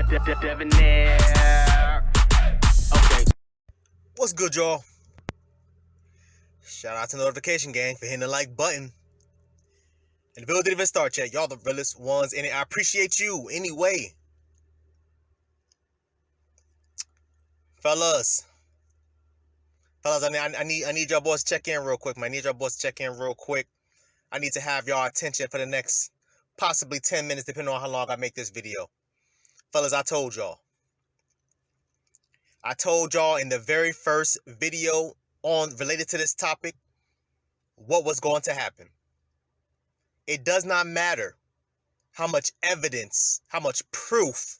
Debonair. Okay. What's good, y'all? Shout out to Notification Gang for hitting the like button. And the video didn't even start yet. Y'all the realest ones in it. I appreciate you anyway. Fellas, I need y'all boys to check in real quick, man. I need to have y'all attention for the next possibly 10 minutes, depending on how long I make this video. Fellas, I told y'all in the very first video related to this topic what was going to happen. It does not matter how much evidence, how much proof.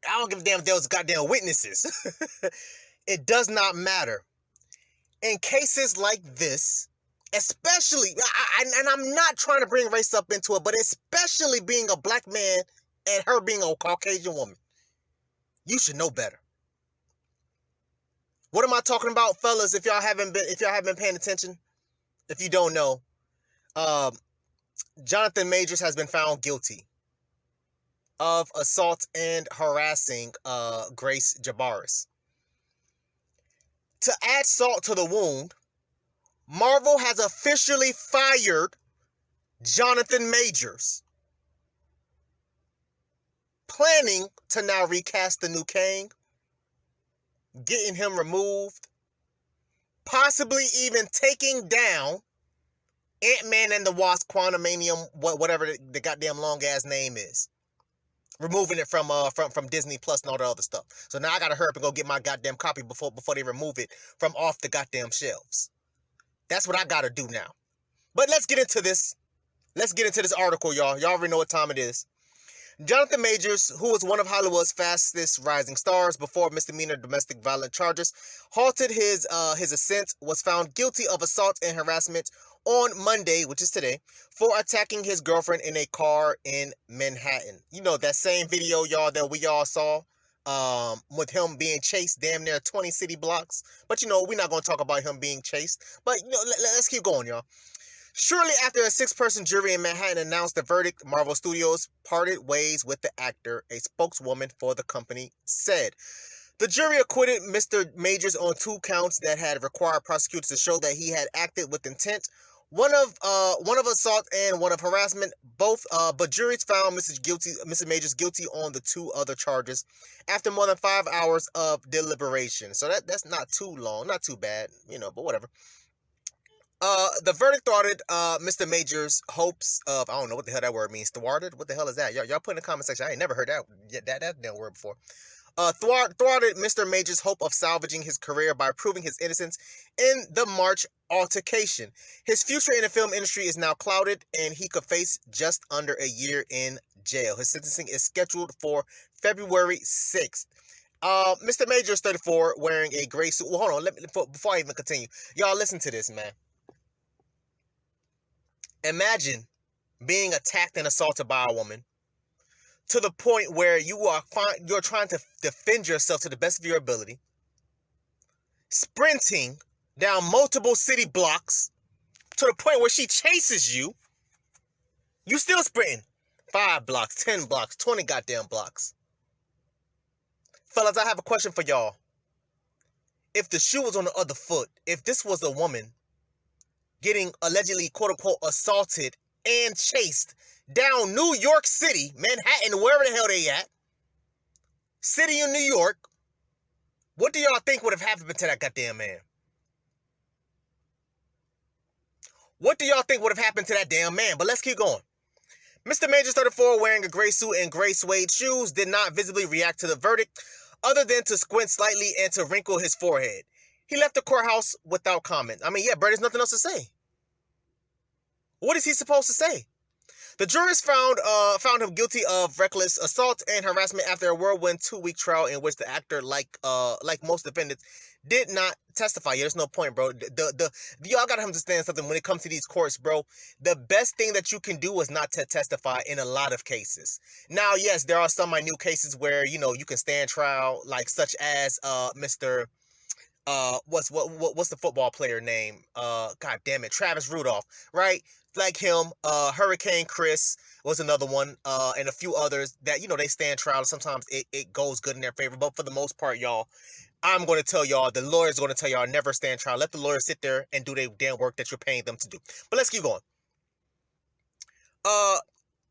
I don't give a damn if there was goddamn witnesses. It does not matter. In cases like this, especially, and I'm not trying to bring race up into it, but especially being a black man and her being a Caucasian woman, you should know better. What am I talking about, fellas? If y'all haven't been paying attention, if you don't know, Jonathan Majors has been found guilty of assault and harassing Grace Jabaris. To add salt to the wound, Marvel has officially fired Jonathan Majors, planning to now recast the new Kang, getting him removed, possibly even taking down Ant-Man and the Wasp, Quantumanium, whatever the goddamn long-ass name is. Removing it from Disney Plus and all the other stuff. So now I gotta hurry up and go get my goddamn copy before they remove it from off the goddamn shelves. That's what I gotta do now. But let's get into this. Let's get into this article, y'all. Y'all already know what time it is. Jonathan Majors, who was one of Hollywood's fastest rising stars before misdemeanor domestic violence charges halted his ascent, was found guilty of assault and harassment on Monday, which is today, for attacking his girlfriend in a car in Manhattan. You know, that same video, y'all, that we all saw with him being chased damn near 20 city blocks. But, you know, we're not going to talk about him being chased. But, you know, let's keep going, y'all. Shortly after a 6-person jury in Manhattan announced the verdict, Marvel Studios parted ways with the actor, a spokeswoman for the company said. The jury acquitted Mr. Majors on 2 counts that had required prosecutors to show that he had acted with intent, one of assault and one of harassment, both, but juries found Mr. Majors guilty on the 2 other charges after more than 5 hours of deliberation. So that's not too long, not too bad, you know, but whatever. The verdict thwarted Mr. Majors' hopes of, I don't know what the hell that word means. Thwarted? What the hell is that? Y'all put in the comment section. I ain't never heard that damn word before. Thwarted Mr. Majors' hope of salvaging his career by proving his innocence in the March altercation. His future in the film industry is now clouded, and he could face just under a year in jail. His sentencing is scheduled for February 6th. Mr. Majors, 34, wearing a gray suit. Well, hold on. Before I even continue, y'all listen to this, man. Imagine being attacked and assaulted by a woman to the point where you're trying to defend yourself to the best of your ability, sprinting down multiple city blocks to the point where she chases you. You still sprinting 5 blocks, 10 blocks, 20 goddamn blocks. Fellas, I have a question for y'all. If the shoe was on the other foot, if this was a woman getting allegedly, quote-unquote, assaulted and chased down New York City, Manhattan, wherever the hell they at, city of New York, what do y'all think would have happened to that goddamn man? What do y'all think would have happened to that damn man? But let's keep going. Mr. Majors, 34, wearing a gray suit and gray suede shoes, did not visibly react to the verdict, other than to squint slightly and to wrinkle his forehead. He left the courthouse without comment. I mean, yeah, bro, there's nothing else to say. What is he supposed to say? The jurors found him guilty of reckless assault and harassment after a whirlwind 2-week trial in which the actor, like most defendants, did not testify. Yeah, there's no point, bro. Y'all gotta understand something when it comes to these courts, bro. The best thing that you can do is not to testify in a lot of cases. Now, yes, there are some minute cases where, you know, you can stand trial, like such as Mr. What's the football player name? God damn it, Travis Rudolph, right? like him, Hurricane Chris was another one, and a few others that, they stand trial. Sometimes it goes good in their favor, but for the most part, y'all, I'm going to tell y'all, the lawyer's going to tell y'all, never stand trial. Let the lawyers sit there and do their damn work that you're paying them to do. But let's keep going.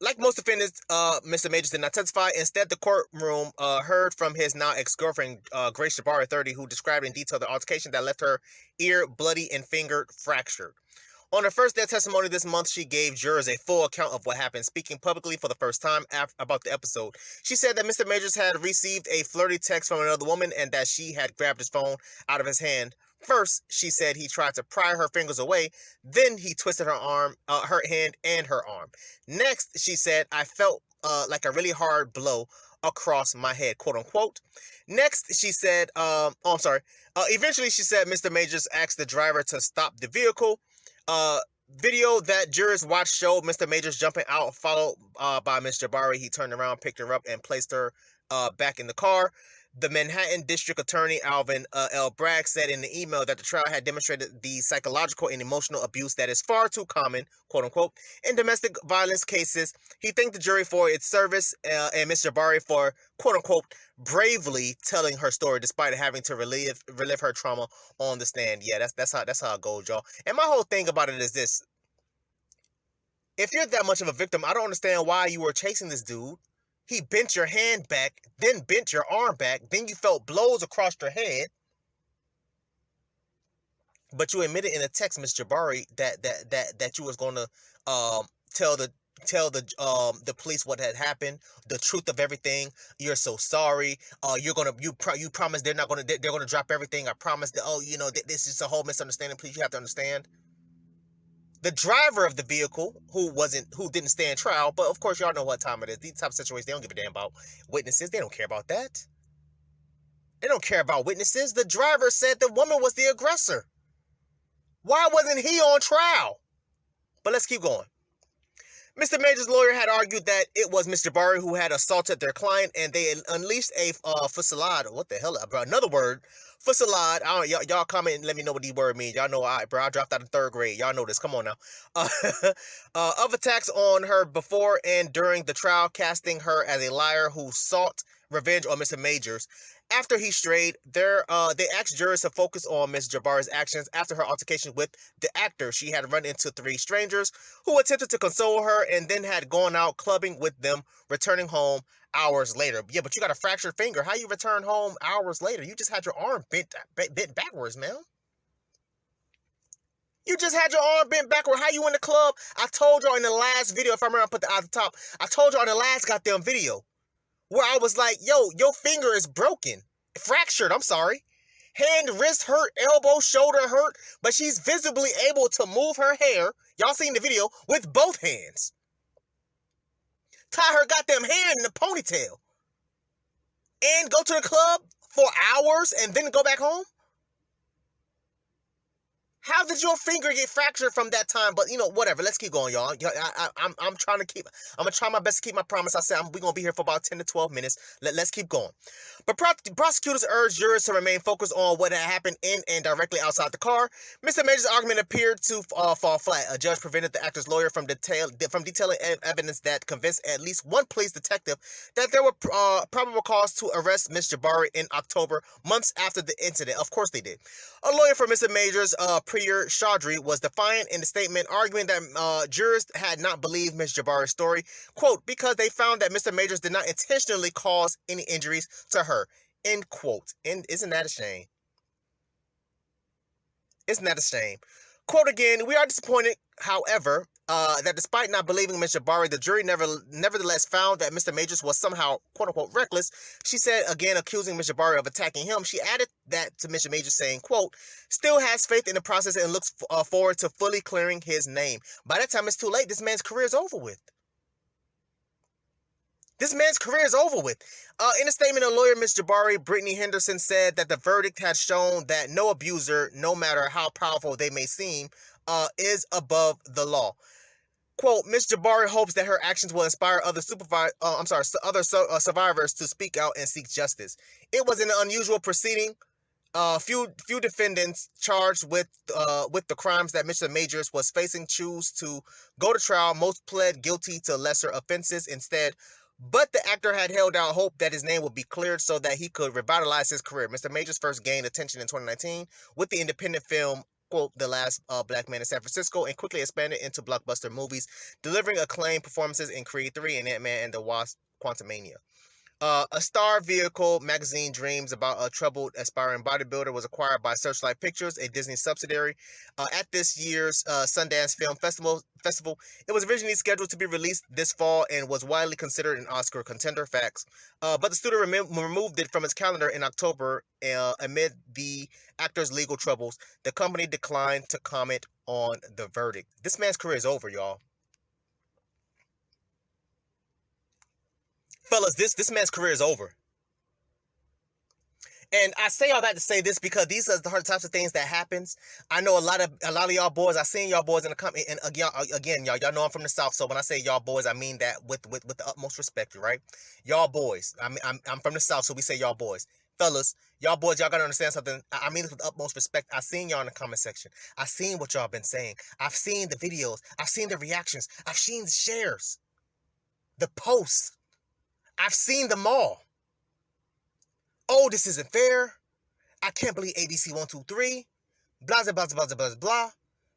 Like most defendants, Mr. Majors did not testify. Instead, the courtroom heard from his now ex-girlfriend, Grace Jabari, 30, who described in detail the altercation that left her ear bloody and finger fractured. On her first day of testimony this month, she gave jurors a full account of what happened, speaking publicly for the first time about the episode. She said that Mr. Majors had received a flirty text from another woman and that she had grabbed his phone out of his hand. First, she said he tried to pry her fingers away. Then he twisted her arm, her hand, and her arm. Next, she said, I felt like a really hard blow across my head, quote unquote. Next, she said, eventually she said Mr. Majors asked the driver to stop the vehicle. Video that jurors watched showed Mr. Majors jumping out, followed by Ms. Jabari. He turned around, picked her up, and placed her back in the car. The Manhattan District Attorney Alvin L. Bragg said in the email that the trial had demonstrated the psychological and emotional abuse that is far too common, quote unquote, in domestic violence cases. He thanked the jury for its service and Ms. Jabari for, quote unquote, bravely telling her story despite having to relive her trauma on the stand. Yeah, that's how it goes, y'all. And my whole thing about it is this: if you're that much of a victim, I don't understand why you were chasing this dude. He bent your hand back, then bent your arm back, then you felt blows across your head. But you admitted in a text, Ms. Jabari, that you was going to tell the police what had happened, the truth of everything. You're so sorry. You promise they're gonna drop everything. I promise that. This is a whole misunderstanding. Please, you have to understand. The driver of the vehicle, who didn't stand trial, but of course y'all know what time it is. These type of situations, they don't give a damn about witnesses. They don't care about that. They don't care about witnesses. The driver said the woman was the aggressor. Why wasn't he on trial? But let's keep going. Mr. Major's lawyer had argued that it was Mr. Jabari who had assaulted their client, and they unleashed a fusillade. What the hell, bro? Another word, fusillade. Y'all comment and let me know what these words mean. Y'all know, I dropped out in 3rd grade. Y'all know this. Come on now. Of attacks on her before and during the trial, casting her as a liar who sought revenge on Mr. Majors. After he strayed, they asked jurors to focus on Ms. Jabari's actions after her altercation with the actor. She had run into 3 strangers who attempted to console her and then had gone out clubbing with them, returning home hours later. Yeah, but you got a fractured finger. How you return home hours later? You just had your arm bent backwards, man. You just had your arm bent backward. How you in the club? I told y'all in the last video, if I remember, I put the at the top. I told y'all in the last goddamn video where I was like, yo, your finger is broken. Fractured, I'm sorry. Hand, wrist hurt, elbow, shoulder hurt, but she's visibly able to move her hair, y'all seen the video, with both hands. Tie her goddamn hair in a ponytail. And go to the club for hours and then go back home? How did your finger get fractured from that time? But, whatever. Let's keep going, y'all. I'm going to try my best to keep my promise. I said we're going to be here for about 10 to 12 minutes. Let's keep going. But prosecutors urged jurors to remain focused on what had happened in and directly outside the car. Mr. Major's argument appeared to fall flat. A judge prevented the actor's lawyer from detailing evidence that convinced at least one police detective that there were probable cause to arrest Ms. Jabari in October, months after the incident. Of course they did. A lawyer for Mr. Majors, Priya Chaudhry, was defiant in the statement, arguing that jurors had not believed Ms. Jabari's story, quote, because they found that Mr. Majors did not intentionally cause any injuries to her, end quote. And isn't that a shame? Isn't that a shame? Quote again, we are disappointed, however, that despite not believing Ms. Jabari, the jury nevertheless found that Mr. Majors was somehow, quote-unquote, reckless. She said, again, accusing Ms. Jabari of attacking him. She added that to Mr. Majors, saying, quote, still has faith in the process and looks forward to fully clearing his name. By that time, it's too late. This man's career is over with. This man's career is over with. In a statement, a lawyer, Ms. Jabari, Brittany Henderson, said that the verdict had shown that no abuser, no matter how powerful they may seem, is above the law. Quote, Ms. Jabari hopes that her actions will inspire other survivors to speak out and seek justice. It was an unusual proceeding. Few defendants charged with the crimes that Mr. Majors was facing choose to go to trial. Most pled guilty to lesser offenses instead, but the actor had held out hope that his name would be cleared so that he could revitalize his career. Mr. Majors first gained attention in 2019 with the independent film, quote, The Last Black Man in San Francisco, and quickly expanded into blockbuster movies, delivering acclaimed performances in Creed 3 and Ant-Man and the Wasp: Quantumania. A Star Vehicle magazine dreams about a troubled aspiring bodybuilder was acquired by Searchlight Pictures, a Disney subsidiary. At this year's Sundance Film Festival, it was originally scheduled to be released this fall and was widely considered an Oscar contender. Facts, but the studio removed it from its calendar in October amid the actor's legal troubles. The company declined to comment on the verdict. This man's career is over, y'all. Fellas, this man's career is over. And I say all that to say this because these are the types of things that happens. I know a lot of y'all boys. I seen y'all boys in the company, and again, y'all know I'm from the South. So when I say y'all boys, I mean that with the utmost respect, right? Y'all boys. I'm from the South, so we say y'all boys. Fellas, y'all boys, y'all gotta understand something. I mean this with utmost respect. I seen y'all in the comment section. I seen what y'all been saying. I've seen the videos. I've seen the reactions. I've seen the shares, the posts. I've seen them all. Oh, this isn't fair. I can't believe ABC 123. Blah, blah, blah, blah, blah, blah, blah.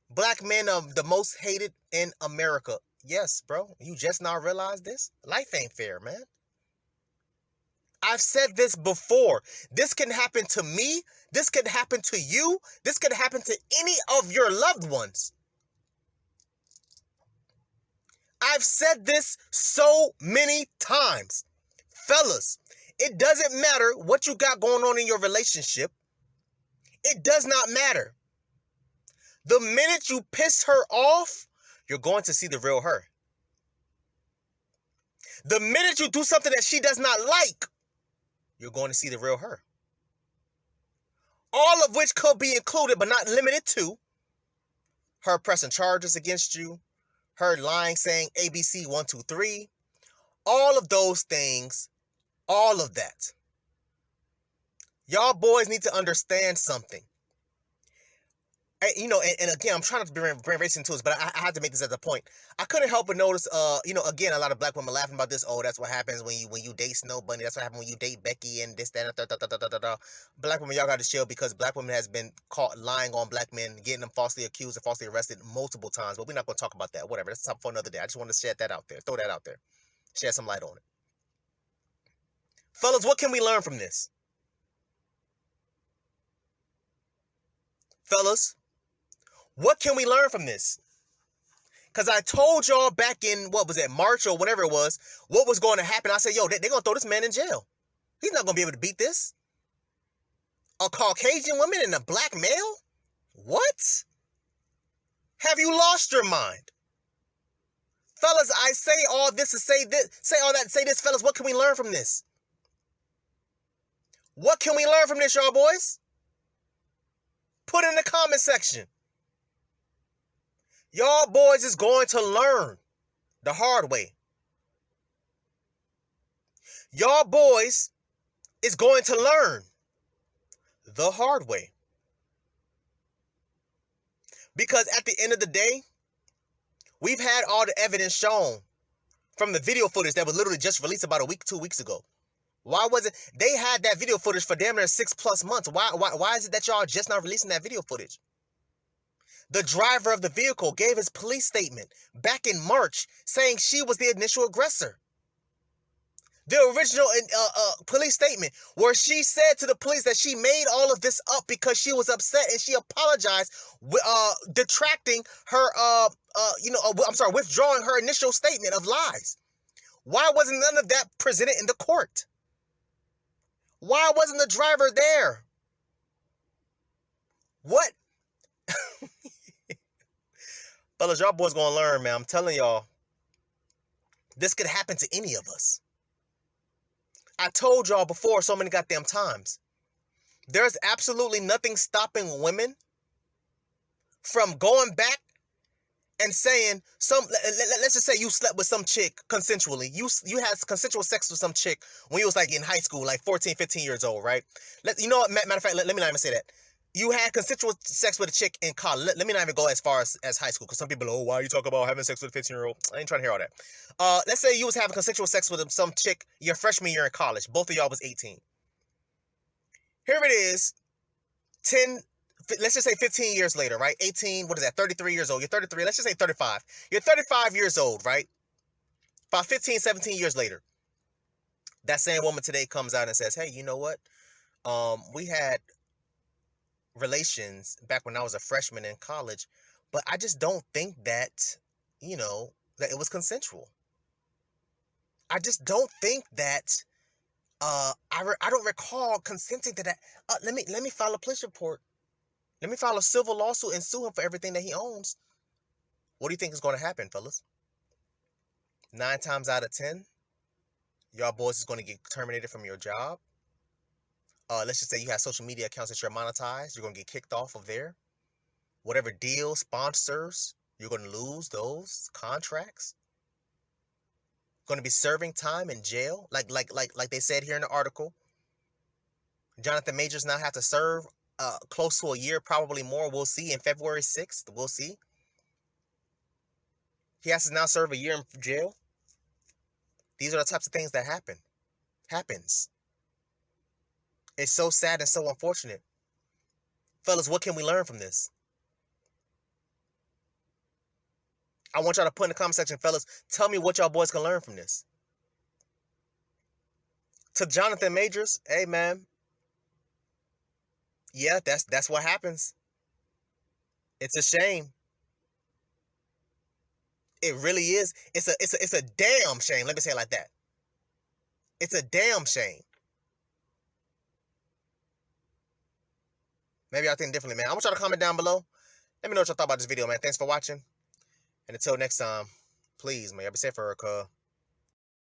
Black men are the most hated in America. Yes, bro. You just now realize this? Life ain't fair, man. I've said this before. This can happen to me. This could happen to you. This could happen to any of your loved ones. I've said this so many times. Fellas, it doesn't matter what you got going on in your relationship. It does not matter. The minute you piss her off, you're going to see the real her. The minute you do something that she does not like, you're going to see the real her. All of which could be included, but not limited to, her pressing charges against you, her lying, saying ABC 123, all of those things. All of that. Y'all boys need to understand something. And again, I'm trying not to bring race into this, but I had to make this as a point. I couldn't help but notice, again, a lot of black women laughing about this. Oh, that's what happens when you date Snow Bunny. That's what happens when you date Becky and this, that, and Black women, y'all got to chill because black women has been caught lying on black men, getting them falsely accused and falsely arrested multiple times. But we're not going to talk about that. Whatever. That's something for another day. I just want to shed that out there. Throw that out there. Shed some light on it. Fellas, what can we learn from this? Fellas, what can we learn from this? Because I told y'all back in, what was it, March or whatever it was, what was going to happen. I said, yo, they're going to throw this man in jail. He's not going to be able to beat this. A Caucasian woman and a black male? What? Have you lost your mind? Fellas, I say all this to say this, say this, fellas, what can we learn from this? What can we learn from this, y'all boys? Put in the comment section. Y'all boys is going to learn the hard way. Y'all boys is going to learn the hard way. Because at the end of the day, we've had all the evidence shown from the video footage that was literally just released about 2 weeks ago. Why was it? They had that video footage for damn near 6+ months. Why is it that y'all just not releasing that video footage? The driver of the vehicle gave his police statement back in March saying she was the initial aggressor. The original police statement where she said to the police that she made all of this up because she was upset and she apologized, withdrawing her initial statement of lies. Why wasn't none of that presented in the court? Why wasn't the driver there? What? Fellas, y'all boys gonna learn, man. I'm telling y'all, this could happen to any of us. I told y'all before so many goddamn times. There's absolutely nothing stopping women from going back and saying let's just say you slept with some chick consensually. You had consensual sex with some chick when you was like in high school, like 14, 15 years old, right? You know what, matter of fact, let me not even say that. You had consensual sex with a chick in college. Let me not even go as far as high school, because some people, oh, why you talk about having sex with a 15-year-old? I ain't trying to hear all that. Let's say you was having consensual sex with some chick your freshman year in college. Both of y'all was 18. Here it is, let's just say 15 years later, right? 18, what is that, 33 years old. You're 33, let's just say 35. You're 35 years old, right? About 15, 17 years later, that same woman today comes out and says, hey, you know what? We had relations back when I was a freshman in college, but I just don't think that, that it was consensual. I just don't think that, I don't recall consenting to that. Let me file a police report. Let me file a civil lawsuit and sue him for everything that he owns. What do you think is going to happen, fellas? 9 times out of 10, y'all boys is going to get terminated from your job. Let's just say you have social media accounts that you're monetized. You're going to get kicked off of there. Whatever deals, sponsors, you're going to lose those contracts. Going to be serving time in jail, like they said here in the article. Jonathan Majors now have to serve close to a year, probably more. We'll see in February 6th. We'll see. He has to now serve a year in jail. These are the types of things that happens. It's so sad and so unfortunate. Fellas, what can we learn from this? I want y'all to put in the comment section, fellas, tell me what y'all boys can learn from this. To Jonathan Majors, hey man, yeah, that's what happens. It's a shame. It really is. It's a damn shame. Let me say it like that. It's a damn shame. Maybe I think differently, man. I want y'all to comment down below. Let me know what y'all thought about this video, man. Thanks for watching. And until next time, please, man, be safe for her, cuz.